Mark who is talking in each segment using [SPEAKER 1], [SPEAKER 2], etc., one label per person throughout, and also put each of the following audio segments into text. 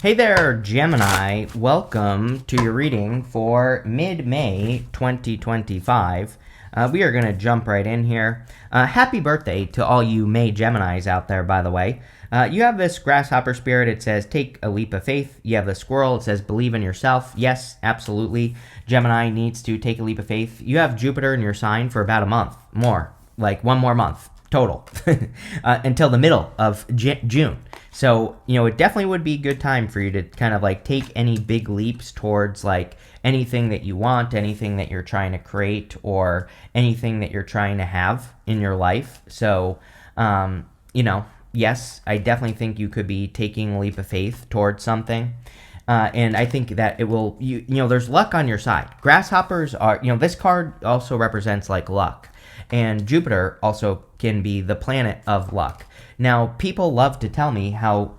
[SPEAKER 1] Hey there, Gemini. Welcome to your reading for mid-May 2025. We are going to jump right in here. Happy birthday to all you May Geminis out there, by the way. You have this grasshopper spirit. It says, take a leap of faith. You have the squirrel. It says, believe in yourself. Yes, absolutely. Gemini needs to take a leap of faith. You have Jupiter in your sign for about a month more, like one more month total, until the middle of June. So, it definitely would be a good time for you to kind of like take any big leaps towards like anything that you want, anything that you're trying to create, or anything that you're trying to have in your life. So, yes, I definitely think you could be taking a leap of faith towards something. And I think that it will, there's luck on your side. Grasshoppers are, this card also represents like luck. And Jupiter also can be the planet of luck. Now, people love to tell me how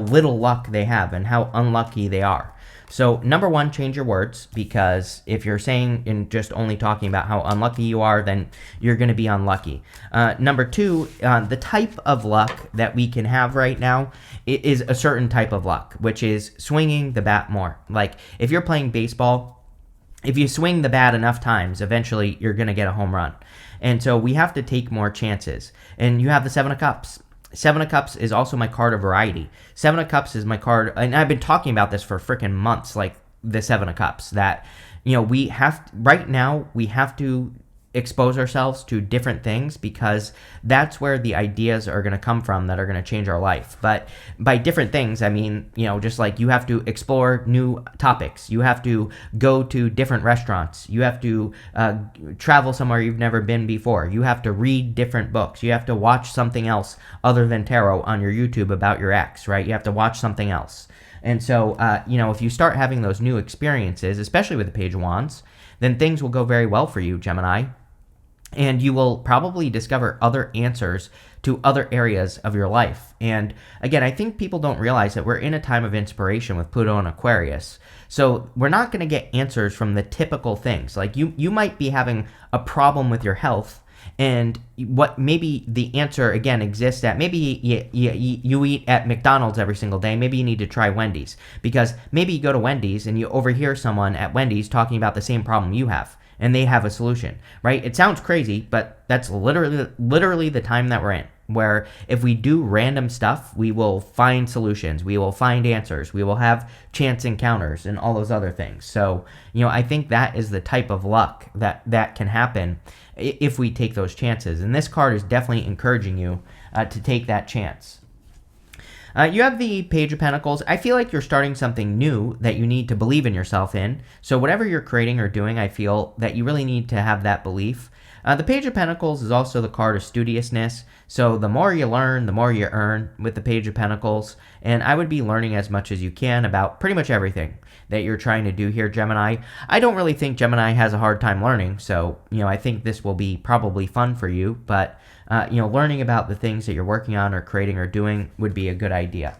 [SPEAKER 1] little luck they have and how unlucky they are. So, number one, change your words, because if you're saying and just only talking about how unlucky you are, then you're going to be unlucky. Number two, the type of luck that we can have right now is a certain type of luck, which is swinging the bat more. Like, if you're playing baseball, if you swing the bat enough times, eventually you're going to get a home run. And so we have to take more chances. And you have the Seven of Cups. Seven of Cups is also my card of variety. Seven of Cups is my card, and I've been talking about this for freaking months, like the Seven of Cups, that, we have to expose ourselves to different things, because that's where the ideas are going to come from that are going to change our life. But by different things, I mean, just like you have to explore new topics, you have to go to different restaurants, you have to travel somewhere you've never been before, you have to read different books, you have to watch something else other than tarot on your YouTube about your ex, right? You have to watch something else. And so, if you start having those new experiences, especially with the Page of Wands, then things will go very well for you, Gemini. And you will probably discover other answers to other areas of your life. And again, I think people don't realize that we're in a time of inspiration with Pluto and Aquarius. So we're not going to get answers from the typical things. Like you might be having a problem with your health, and what maybe the answer again exists at, maybe you eat at McDonald's every single day. Maybe you need to try Wendy's, because maybe you go to Wendy's and you overhear someone at Wendy's talking about the same problem you have, and they have a solution, right? It sounds crazy, but that's literally the time that we're in, where if we do random stuff, we will find solutions, we will find answers, we will have chance encounters and all those other things. So, I think that is the type of luck that can happen if we take those chances. And this card is definitely encouraging you to take that chance. You have the Page of Pentacles. I feel like you're starting something new that you need to believe in yourself in. So whatever you're creating or doing, I feel that you really need to have that belief. The Page of Pentacles is also the card of studiousness. So the more you learn, the more you earn with the Page of Pentacles. And I would be learning as much as you can about pretty much everything that you're trying to do here, Gemini. I don't really think Gemini has a hard time learning. So, I think this will be probably fun for you. But learning about the things that you're working on or creating or doing would be a good idea.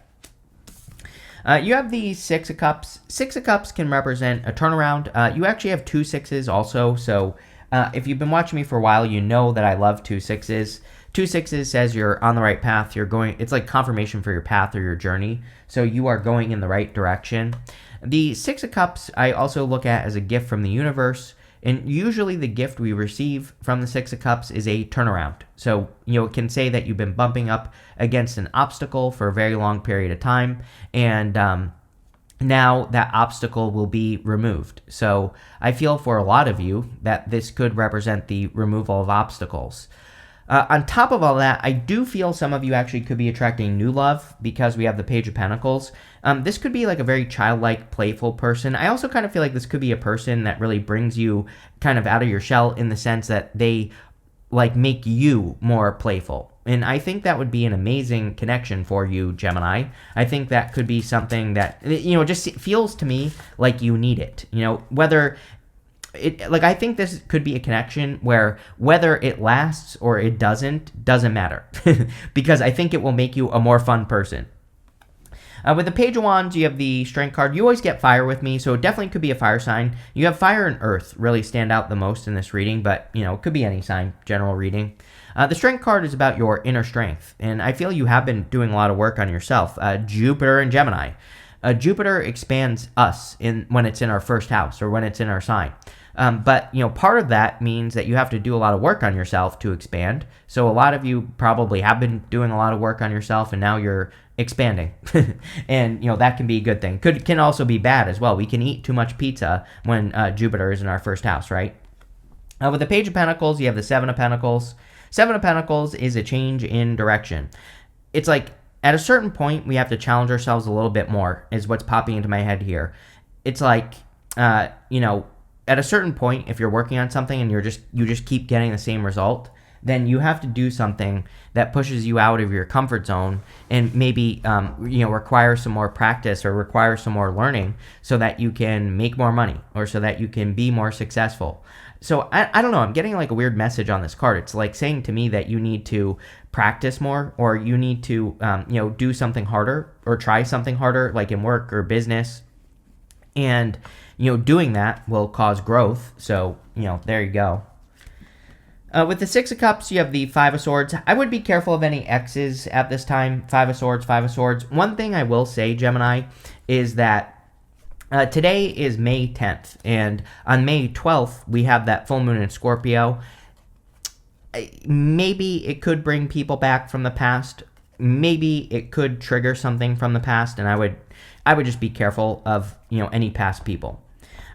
[SPEAKER 1] You have the Six of Cups. Six of Cups can represent a turnaround. You actually have two sixes also. So if you've been watching me for a while, you know that I love two sixes. Two sixes says you're on the right path. It's like confirmation for your path or your journey. So you are going in the right direction. The Six of Cups I also look at as a gift from the universe. And usually the gift we receive from the Six of Cups is a turnaround. So, it can say that you've been bumping up against an obstacle for a very long period of time, and now that obstacle will be removed. So I feel for a lot of you that this could represent the removal of obstacles. On top of all that, I do feel some of you actually could be attracting new love, because we have the Page of Pentacles. This could be like a very childlike, playful person. I also kind of feel like this could be a person that really brings you kind of out of your shell, in the sense that they like make you more playful. And I think that would be an amazing connection for you, Gemini. I think that could be something that, just feels to me like you need it. Whether I think this could be a connection where whether it lasts or it doesn't matter, because I think it will make you a more fun person. With the Page of Wands, you have the Strength card. You always get fire with me, so it definitely could be a fire sign. You have fire and earth really stand out the most in this reading, but, it could be any sign, general reading. The Strength card is about your inner strength, and I feel you have been doing a lot of work on yourself. Jupiter and Gemini. Jupiter expands us when it's in our first house or when it's in our sign. But part of that means that you have to do a lot of work on yourself to expand. So a lot of you probably have been doing a lot of work on yourself, and now you're expanding, and that can be a good thing. Can also be bad as well. We can eat too much pizza when Jupiter is in our first house, right? With the Page of Pentacles, you have the Seven of Pentacles. Seven of Pentacles is a change in direction. It's like at a certain point we have to challenge ourselves a little bit more. Is what's popping into my head here. It's like at a certain point, if you're working on something and you just keep getting the same result, then you have to do something that pushes you out of your comfort zone and maybe require some more practice or require some more learning so that you can make more money or so that you can be more successful. So I don't know, I'm getting like a weird message on this card. It's like saying to me that you need to practice more, or you need to do something harder or try something harder, like in work or business. And doing that will cause growth. So, there you go. With the Six of Cups, you have the Five of Swords. I would be careful of any X's at this time. Five of Swords, Five of Swords. One thing I will say, Gemini, is that today is May 10th. And on May 12th, we have that full moon in Scorpio. Maybe it could bring people back from the past. Maybe it could trigger something from the past. And I would just be careful of, any past people.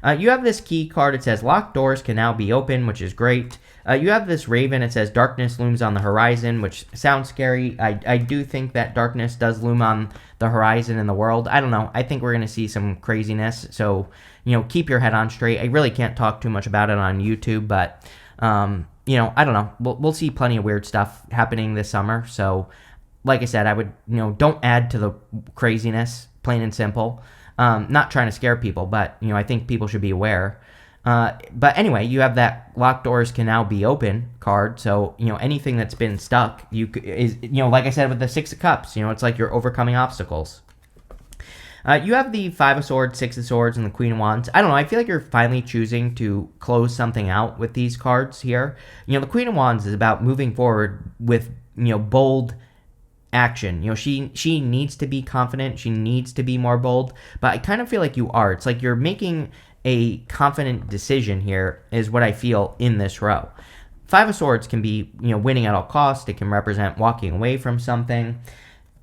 [SPEAKER 1] You have this key card. It says locked doors can now be open, which is great. You have this raven. It says darkness looms on the horizon, which sounds scary. I do think that darkness does loom on the horizon in the world. I don't know. I think we're going to see some craziness. So, keep your head on straight. I really can't talk too much about it on YouTube, but, I don't know. We'll see plenty of weird stuff happening this summer. So, like I said, I would, don't add to the craziness, plain and simple. Not trying to scare people, but, I think people should be aware. But anyway, you have that locked doors can now be open card. So, anything that's been stuck, like I said with the Six of Cups, it's like you're overcoming obstacles. You have the Five of Swords, Six of Swords, and the Queen of Wands. I don't know. I feel like you're finally choosing to close something out with these cards here. The Queen of Wands is about moving forward with, bold action. She needs to be confident. She needs to be more bold. But I kind of feel like you are. It's like you're making a confident decision here is what I feel in this row. Five of Swords can be, winning at all costs. It can represent walking away from something.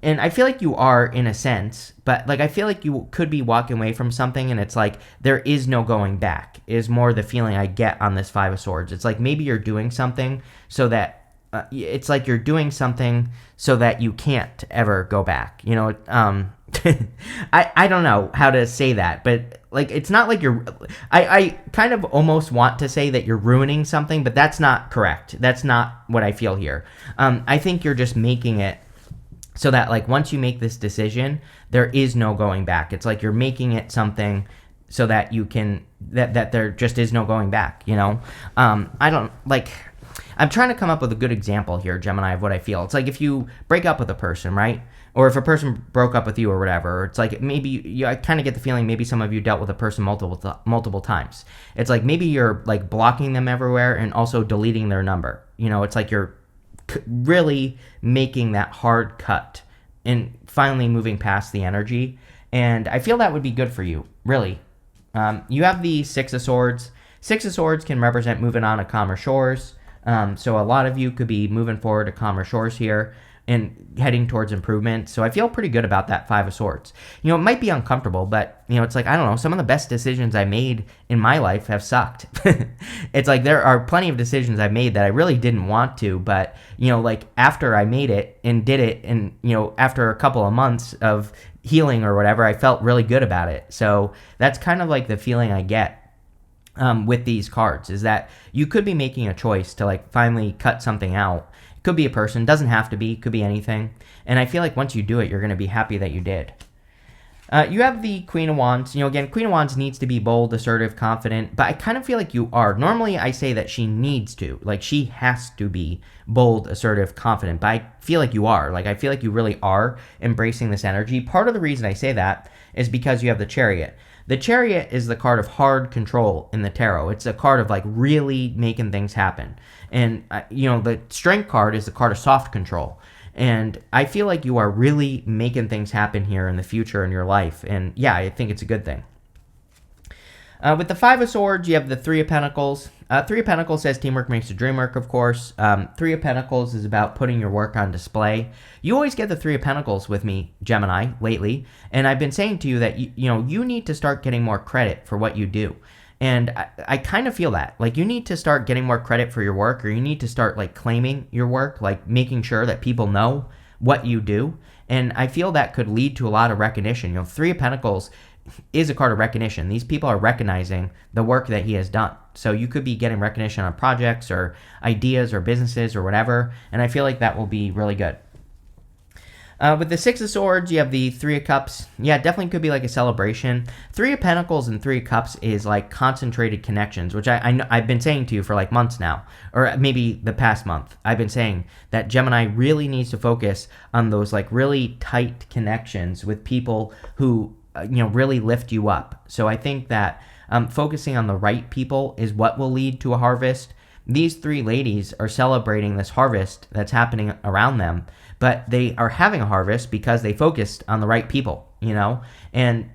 [SPEAKER 1] And I feel like you are in a sense, but like I feel like you could be walking away from something and it's like there is no going back is more the feeling I get on this Five of Swords. It's like maybe you're doing something so that it's like you're doing something so that you can't ever go back. I don't know how to say that, but like it's not like you're I kind of almost want to say that you're ruining something, but that's not correct. That's not what I feel here. I think you're just making it so that like once you make this decision, there is no going back. It's like you're making it something so that you can that there just is no going back, I don't like I'm trying to come up with a good example here, Gemini, of what I feel. It's like if you break up with a person, right? Or if a person broke up with you or whatever, it's like maybe I kind of get the feeling maybe some of you dealt with a person multiple times. It's like maybe you're like blocking them everywhere and also deleting their number. It's like you're really making that hard cut and finally moving past the energy. And I feel that would be good for you, really. You have the Six of Swords. Six of Swords can represent moving on to calmer shores. So a lot of you could be moving forward to calmer shores here and heading towards improvement. So I feel pretty good about that Five of Swords. It might be uncomfortable, but, it's like, I don't know, some of the best decisions I made in my life have sucked. It's like there are plenty of decisions I made that I really didn't want to, but, like after I made it and did it and, after a couple of months of healing or whatever, I felt really good about it. So that's kind of like the feeling I get with these cards is that you could be making a choice to like finally cut something out. It could be a person, doesn't have to be, could be anything. And I feel like once you do it, you're going to be happy that you did. You have the Queen of Wands. Again, Queen of Wands needs to be bold, assertive, confident, but I kind of feel like you are. Normally, I say that she needs to. Like, she has to be bold, assertive, confident, but I feel like you are. Like, I feel like you really are embracing this energy. Part of the reason I say that is because you have the Chariot. The Chariot is the card of hard control in the tarot. It's a card of, like, really making things happen. And, the Strength card is the card of soft control. And I feel like you are really making things happen here in the future in your life. And yeah, I think it's a good thing. With the Five of Swords, you have the Three of Pentacles. Three of Pentacles says teamwork makes the dream work, of course. Three of Pentacles is about putting your work on display. You always get the Three of Pentacles with me, Gemini, lately. And I've been saying to you that, you need to start getting more credit for what you do. And I kind of feel that. Like, you need to start getting more credit for your work, or you need to start, like, claiming your work, like, making sure that people know what you do. And I feel that could lead to a lot of recognition. Three of Pentacles is a card of recognition. These people are recognizing the work that he has done. So you could be getting recognition on projects or ideas or businesses or whatever, and I feel like that will be really good. With the Six of Swords, you have the Three of Cups. Yeah, definitely could be like a celebration. Three of Pentacles and Three of Cups is like concentrated connections, which I've been saying to you for like months now, or maybe the past month. I've been saying that Gemini really needs to focus on those like really tight connections with people who really lift you up. So I think that focusing on the right people is what will lead to a harvest. These three ladies are celebrating this harvest that's happening around them, but they are having a harvest because they focused on the right people, and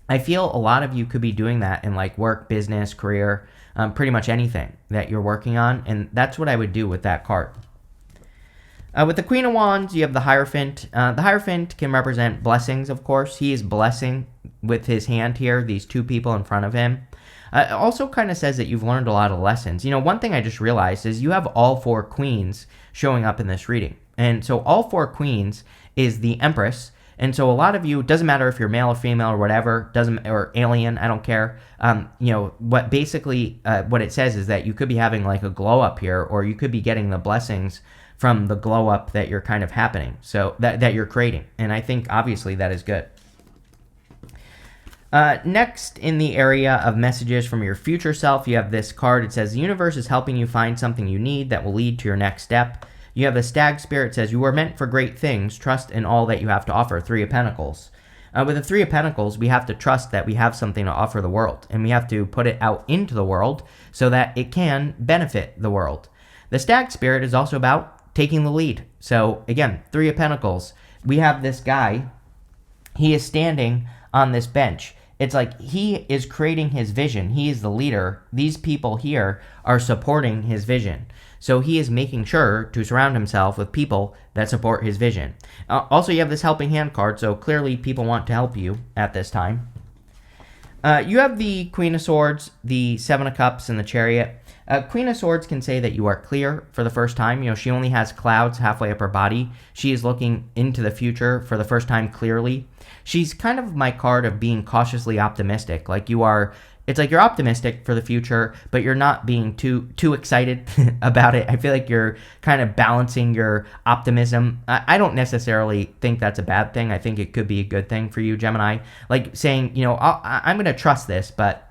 [SPEAKER 1] I feel a lot of you could be doing that in like work, business, career, pretty much anything that you're working on, and that's what I would do with that card. With the Queen of Wands, you have the Hierophant. The Hierophant can represent blessings, of course. He is blessing with his hand here, these two people in front of him. It also kind of says that you've learned a lot of lessons. One thing I just realized is you have all four queens showing up in this reading. And so all four queens is the Empress. And so a lot of you, it doesn't matter if you're male or female or whatever, or alien, I don't care. What it says is that you could be having like a glow up here, or you could be getting the blessings from the glow up that you're kind of happening, so that you're creating. And I think obviously that is good. Next, in the area of messages from your future self, you have this card. It says the universe is helping you find something you need that will lead to your next step. You have the Stag Spirit. It says you are meant for great things. Trust in all that you have to offer. Three of Pentacles. With the Three of Pentacles, we have to trust that we have something to offer the world, and we have to put it out into the world so that it can benefit the world. The Stag Spirit is also about taking the lead. So again, Three of Pentacles. We have this guy. He is standing on this bench. It's like he is creating his vision. He is the leader. These people here are supporting his vision. So he is making sure to surround himself with people that support his vision. Also, you have this helping hand card, so clearly people want to help you at this time. You have the Queen of Swords, the Seven of Cups, and the Chariot. Queen of Swords can say that you are clear for the first time. She only has clouds halfway up her body. She is looking into the future for the first time clearly. She's kind of my card of being cautiously optimistic. It's like you're optimistic for the future, but you're not being too excited about it. I feel like you're kind of balancing your optimism. I don't necessarily think that's a bad thing. I think it could be a good thing for you, Gemini. Like saying, I'm going to trust this, but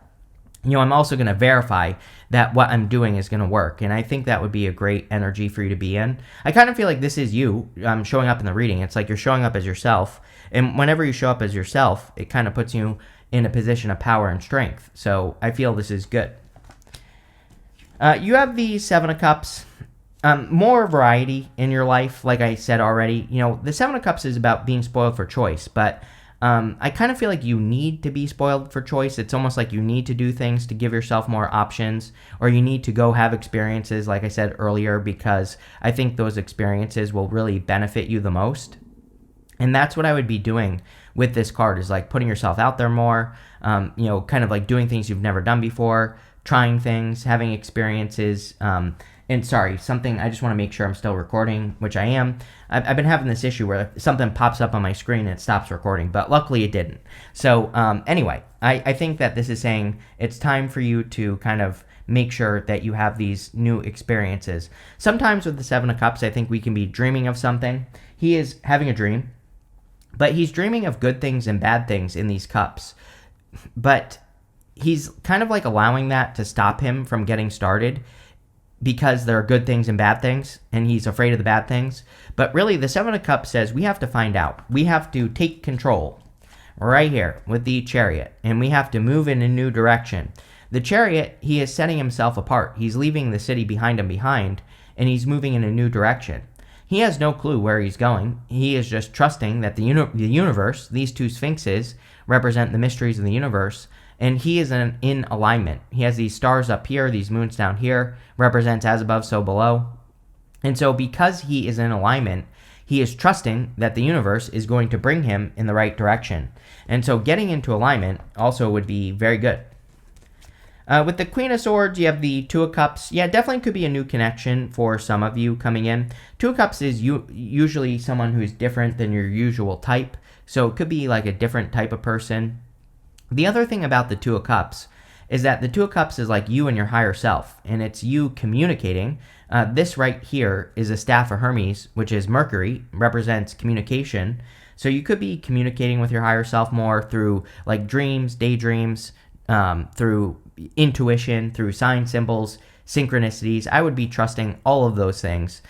[SPEAKER 1] I'm also going to verify that what I'm doing is going to work. And I think that would be a great energy for you to be in. I kind of feel like this is you showing up in the reading. It's like you're showing up as yourself. And whenever you show up as yourself, it kind of puts you in a position of power and strength. So I feel this is good. You have the Seven of Cups. More variety in your life, like I said already. The Seven of Cups is about being spoiled for choice, but I kind of feel like you need to be spoiled for choice. It's almost like you need to do things to give yourself more options, or you need to go have experiences, like I said earlier, because I think those experiences will really benefit you the most. And that's what I would be doing with this card, is like putting yourself out there more, kind of like doing things you've never done before, trying things, having experiences. And sorry, I just want to make sure I'm still recording, which I am. I've been having this issue where something pops up on my screen and it stops recording, but luckily it didn't. So anyway, I think that this is saying it's time for you to kind of make sure that you have these new experiences. Sometimes with the Seven of Cups, I think we can be dreaming of something. He is having a dream, but he's dreaming of good things and bad things in these cups. But he's kind of like allowing that to stop him from getting started, because there are good things and bad things, and he's afraid of the bad things. But really, the Seven of Cups says we have to find out. We have to take control right here with the Chariot, and we have to move in a new direction. The Chariot, he is setting himself apart. He's leaving the city behind him and he's moving in a new direction. He has no clue where he's going. He is just trusting that the universe, these two sphinxes, represent the mysteries of the universe, and he is in alignment. He has these stars up here, these moons down here, represents as above, so below. And so because he is in alignment, he is trusting that the universe is going to bring him in the right direction. And so getting into alignment also would be very good. With the Queen of Swords, you have the Two of Cups. Yeah, definitely could be a new connection for some of you coming in. Two of Cups is usually someone who's different than your usual type. So it could be like a different type of person. The other thing about the Two of Cups is that the Two of Cups is like you and your higher self, and it's you communicating. This right here is a staff of Hermes, which is Mercury, represents communication. So you could be communicating with your higher self more through like dreams, daydreams, through intuition, through sign symbols, synchronicities. I would be trusting all of those things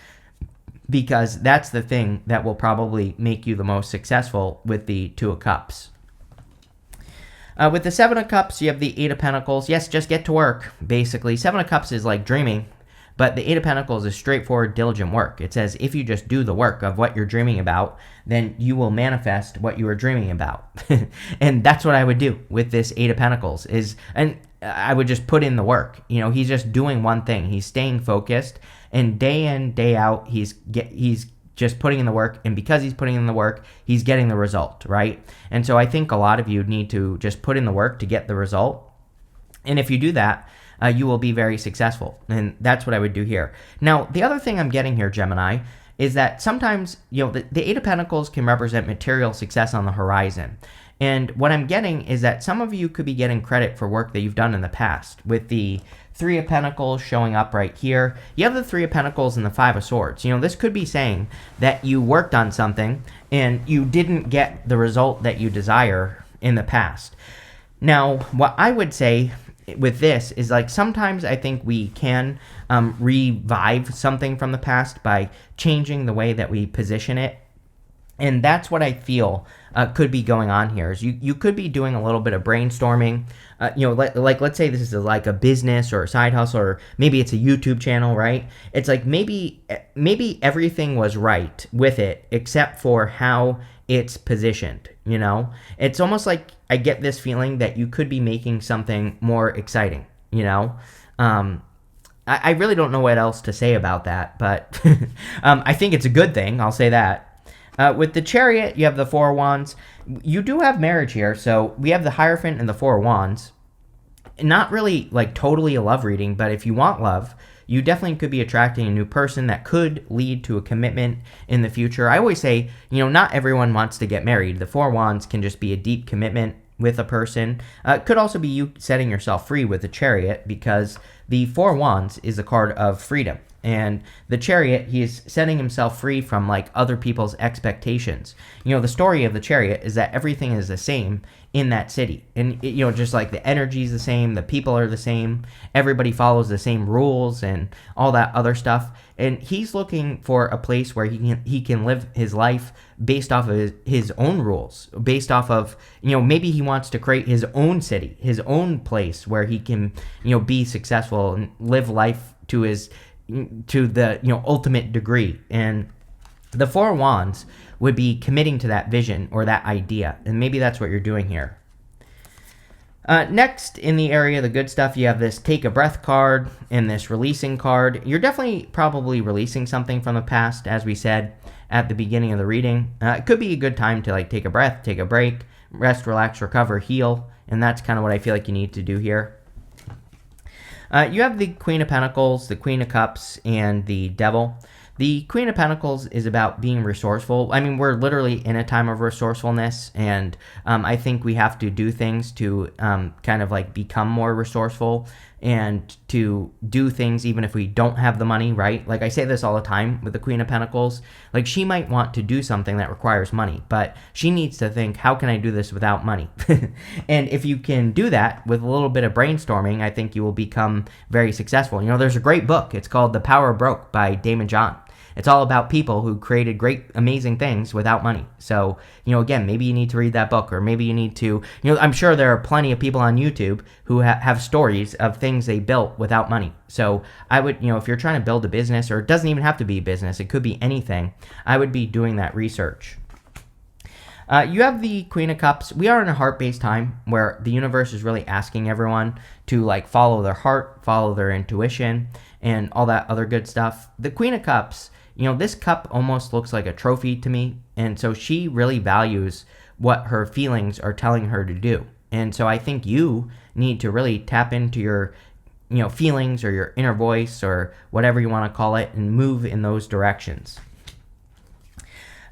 [SPEAKER 1] because that's the thing that will probably make you the most successful with the Two of Cups. With the Seven of Cups, you have the Eight of Pentacles. Yes, just get to work, basically. Seven of Cups is like dreaming, but the Eight of Pentacles is straightforward, diligent work. It says if you just do the work of what you're dreaming about, then you will manifest what you are dreaming about. And that's what I would do with this Eight of Pentacles and I would just put in the work. He's just doing one thing. He's staying focused, and day in, day out, he's just putting in the work, and because he's putting in the work, he's getting the result, right? And so I think a lot of you need to just put in the work to get the result. And if you do that, you will be very successful. And that's what I would do here. Now, the other thing I'm getting here, Gemini, is that sometimes, the Eight of Pentacles can represent material success on the horizon. And what I'm getting is that some of you could be getting credit for work that you've done in the past. With the Three of Pentacles showing up right here, you have the Three of Pentacles and the Five of Swords. This could be saying that you worked on something and you didn't get the result that you desire in the past. Now, what I would say with this is like sometimes I think we can revive something from the past by changing the way that we position it. And that's what I feel could be going on here. Is you could be doing a little bit of brainstorming. Like let's say this is like a business or a side hustle, or maybe it's a YouTube channel, right? It's like maybe everything was right with it except for how it's positioned. It's almost like I get this feeling that you could be making something more exciting. I really don't know what else to say about that, but I think it's a good thing. I'll say that. With the Chariot, you have the Four of Wands. You do have marriage here, so we have the Hierophant and the Four of Wands. Not really like totally a love reading, but if you want love, you definitely could be attracting a new person that could lead to a commitment in the future. I always say, not everyone wants to get married. The Four of Wands can just be a deep commitment with a person. It could also be you setting yourself free with the Chariot, because the Four of Wands is a card of freedom. And the Chariot, he is setting himself free from like other people's expectations. The story of the Chariot is that everything is the same in that city. And, just like the energy is the same, the people are the same, everybody follows the same rules and all that other stuff. And he's looking for a place where he can live his life based off of his own rules, based off of, maybe he wants to create his own city, his own place where he can, be successful and live life to the ultimate degree. And the Four of Wands would be committing to that vision or that idea, and maybe that's what you're doing here. Next, in the area of the good stuff, you have this Take a Breath card and this Releasing card. You're definitely probably releasing something from the past, as we said at the beginning of the reading. It could be a good time to like take a breath, take a break, rest, relax, recover, heal, and that's kind of what I feel like you need to do here. You have the Queen of Pentacles, the Queen of Cups, and the Devil. The Queen of Pentacles is about being resourceful. I mean, we're literally in a time of resourcefulness, and I think we have to do things to kind of like become more resourceful and to do things even if we don't have the money, right? Like I say this all the time with the Queen of Pentacles. Like she might want to do something that requires money, but she needs to think, how can I do this without money? And if you can do that with a little bit of brainstorming, I think you will become very successful. There's a great book. It's called The Power of Broke by Damon John. It's all about people who created great, amazing things without money. So, again, maybe you need to read that book, or maybe you need to, I'm sure there are plenty of people on YouTube who have stories of things they built without money. So I would, if you're trying to build a business, or it doesn't even have to be a business, it could be anything, I would be doing that research. You have the Queen of Cups. We are in a heart-based time where the universe is really asking everyone to follow their heart, follow their intuition, and all that other good stuff. The Queen of Cups, this cup almost looks like a trophy to me, and so she really values what her feelings are telling her to do. And so I think you need to really tap into your feelings, or your inner voice, or whatever you want to call it, and move in those directions.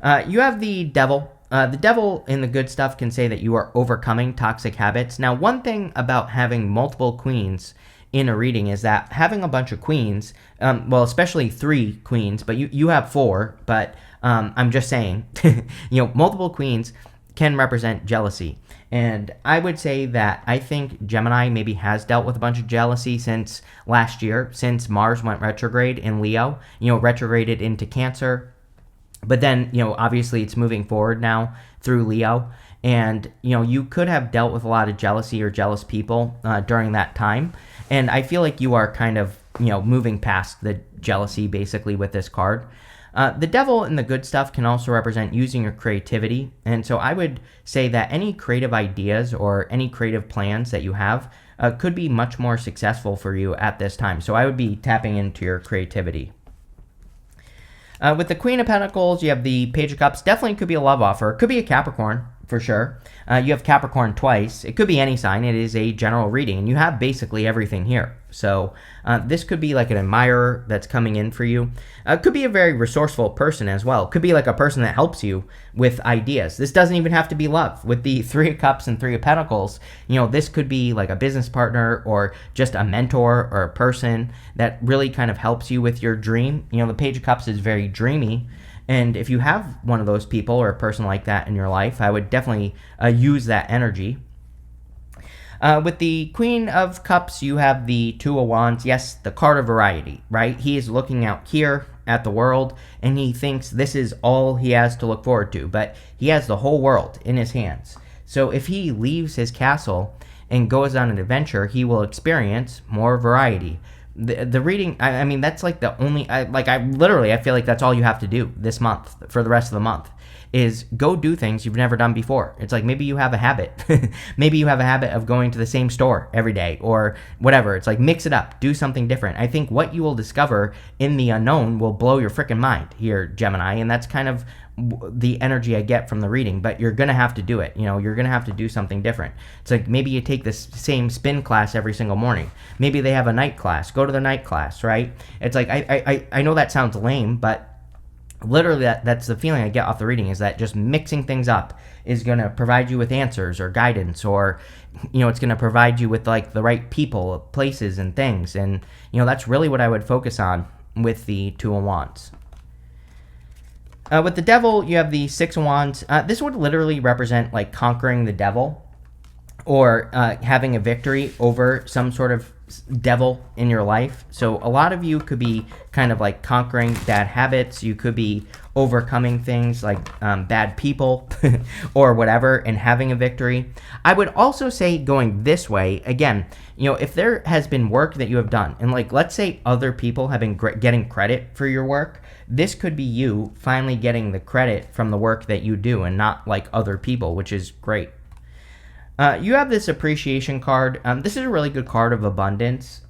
[SPEAKER 1] You have the Devil. The Devil in the good stuff can say that you are overcoming toxic habits. Now, one thing about having multiple queens in a reading is that having a bunch of queens, especially 3 queens, but you have 4, but I'm just saying, multiple queens can represent jealousy. And I would say that I think Gemini maybe has dealt with a bunch of jealousy since last year, since Mars went retrograde in Leo, retrograded into Cancer. But then, obviously it's moving forward now through Leo. And, you could have dealt with a lot of jealousy or jealous people during that time. And I feel like you are kind of, moving past the jealousy basically with this card. The Devil in the good stuff can also represent using your creativity. And so I would say that any creative ideas or any creative plans that you have could be much more successful for you at this time. So I would be tapping into your creativity. With the Queen of Pentacles, you have the Page of Cups. Definitely could be a love offer. It could be a Capricorn, for sure. You have Capricorn twice. It could be any sign. It is a general reading, and you have basically everything here. So this could be like an admirer that's coming in for you. It could be a very resourceful person as well. It could be like a person that helps you with ideas. This doesn't even have to be love. With the 3 of Cups and 3 of Pentacles, this could be like a business partner, or just a mentor, or a person that really kind of helps you with your dream. The Page of Cups is very dreamy. And if you have one of those people or a person like that in your life, I would definitely use that energy. With the Queen of Cups, you have the 2 of Wands. Yes, the card of variety, right? He is looking out here at the world, and he thinks this is all he has to look forward to. But he has the whole world in his hands. So if he leaves his castle and goes on an adventure, he will experience more variety. The reading, I mean, that's like the only, I feel like that's all you have to do this month, for the rest of the month, is go do things you've never done before. It's like maybe you have a habit. Maybe you have a habit of going to the same store every day, or whatever. It's like mix it up, do something different. I think what you will discover in the unknown will blow your freaking mind here, Gemini, and that's kind of the energy I get from the reading. But you're gonna have to do it. You're gonna have to do something different. It's like maybe you take this same spin class every single morning. Maybe they have a night class. Go to the night class, right? It's like I know that sounds lame, but literally that's the feeling I get off the reading, is that just mixing things up is going to provide you with answers or guidance, or it's going to provide you with like the right people, places, and things. And that's really what I would focus on with the 2 of Wands. With the Devil, you have the 6 of Wands. This would literally represent like conquering the devil, or having a victory over some sort of devil in your life. So a lot of you could be kind of like conquering bad habits. You could be overcoming things like bad people or whatever, and having a victory. I would also say going this way, again, if there has been work that you have done, and like let's say other people have been getting credit for your work, this could be you finally getting the credit from the work that you do, and not like other people, which is great. You have this appreciation card. This is a really good card of abundance.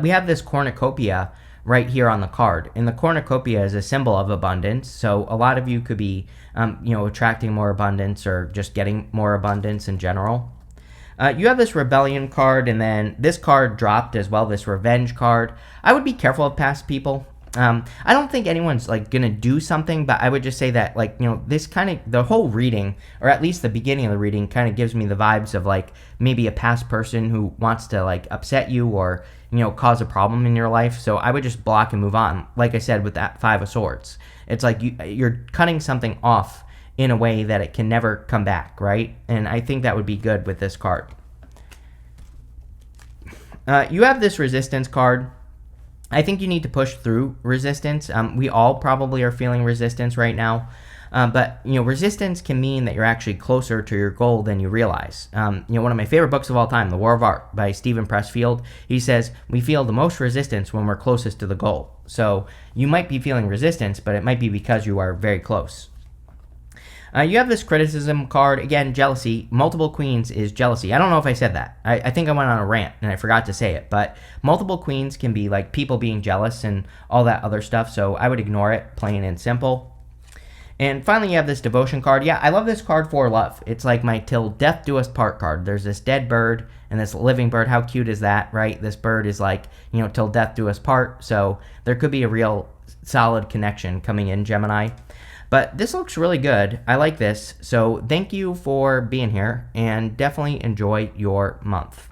[SPEAKER 1] We have this cornucopia right here on the card, and the cornucopia is a symbol of abundance. So a lot of you could be, attracting more abundance, or just getting more abundance in general. You have this rebellion card, and then this card dropped as well, this revenge card. I would be careful of past people. I don't think anyone's like gonna do something, but I would just say that this kind of, the whole reading, or at least the beginning of the reading, kind of gives me the vibes of like maybe a past person who wants to like upset you, or cause a problem in your life. So I would just block and move on. Like I said with that 5 of Swords, it's like you're cutting something off in a way that it can never come back, right? And I think that would be good with this card. You have this resistance card. I think you need to push through resistance. We all probably are feeling resistance right now. But resistance can mean that you're actually closer to your goal than you realize. One of my favorite books of all time, The War of Art by Stephen Pressfield, he says we feel the most resistance when we're closest to the goal. So you might be feeling resistance, but it might be because you are very close. You have this criticism card. Again, jealousy. Multiple queens is jealousy. I don't know if I said that. I think I went on a rant and I forgot to say it. But multiple queens can be like people being jealous and all that other stuff. So I would ignore it, plain and simple. And finally, you have this devotion card. Yeah, I love this card for love. It's like my till death do us part card. There's this dead bird and this living bird. How cute is that, right? This bird is like, till death do us part. So there could be a real solid connection coming in, Gemini. But this looks really good. I like this. So thank you for being here and definitely enjoy your month.